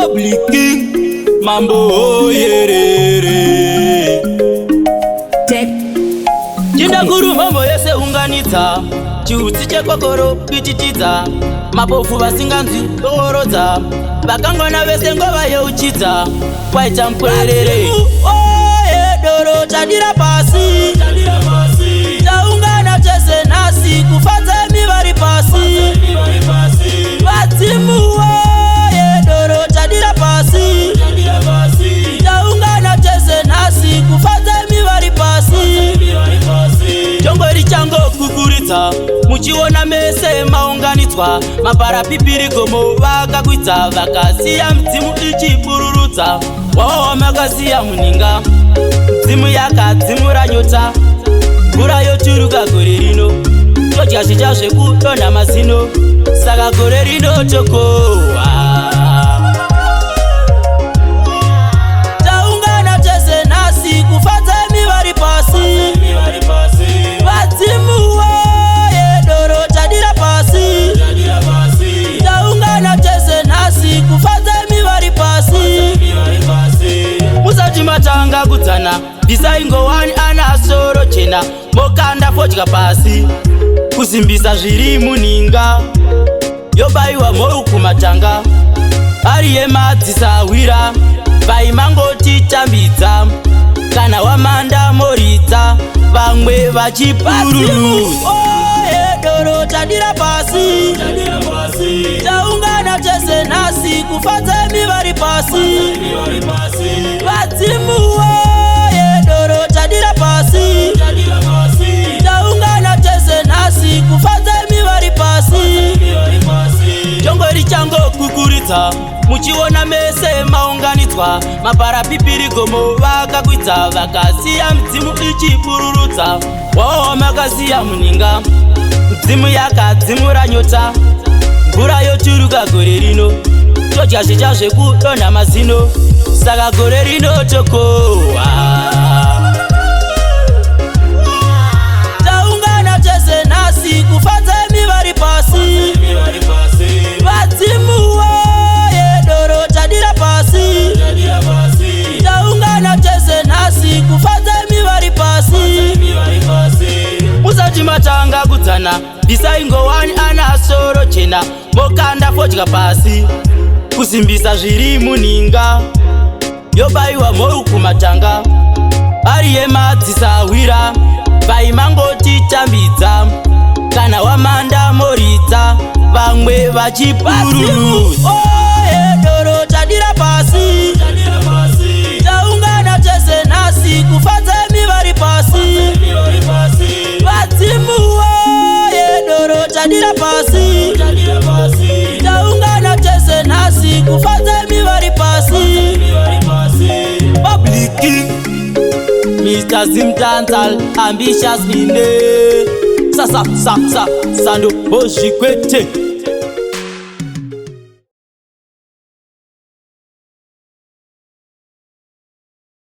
Public King, mambo yerere. Jinda guru mambo yese unganidza, chiutsi chekokoro kuchitidza, mapofu vasinganzwi kungorodza, vakangona vese ngova yeuchidza, kwaita mupwerere. Oye doro tadira pasi, taungana tese nasi kufadzemi vari pasi, vadzimu. Oye doro tadira pasi, taungana tese nasi kufadzemi vari pasi. Jongori chango kukuridza, muchiona mese maunganidzwa, maparapipiri gomo vakakwidza, vakasiya mdzimu ichibururudza, wawa makasiya muninga, mdzimu yakadzimura nyota, mvura yoturuka gore rino, todya zvidya zvekudonha mazino, saka gore rino tokohwa. Taungana tese nasi kufadzemi vari pasi, vadzimu. Oye doro tadira pasi, taungana tese nasi kufadzemi vari pasi. Musati matanga kudzana, bvisai ngowani ana soro chena, mokanda fodya pasi, kusimbisa zviri muninga, yobayiwa mhou kumatanga, ari yemadzisawira, vaimangoti tambidza, kana wamanda moridza, vamwe vachipururudza. Oye doro tadira pasi, taungana tese nasi kufadzemi vari pasi, vadzimu. Oye doro tadira pasi, taungana tese nasi kufadzemi vari pasi. Jongori chango kukuridza, muchiona mese maunganidzwa, maparapipiri gomo vakakwidza, vakasiya mdzimu ichibururudza, wawa makasiya muninga, mdzimu yakadzimura nyota, mvura yoturuka gore rino, todya zvidya zvekudonha mazino, saka gore rino tokohwa. Taungana tese nasi kufadzemi vari pasi, vadzimu. Oye doro tadira pasi, taungana tese nasi kufadzemi vari pasi. Musati matanga kudzana, bvisai ngowani ana soro chena, mokanda fodya pasi, kusimbisa zviri muninga, yobayiwa mhou kumatanga, ari yemadzisawira, vaimangoti tambidza, kana wamanda moridza, vamwe vachipururudza. Oye doro tadira pasi, taungana tese nasi kufadzemi vari pasi, vadzimu. Oye doro tadira pasi, taungana tese nasi kufadzemi vari pasi. Public King, Mr. Zimtanzal, ambitious mine, sando bozhikwete.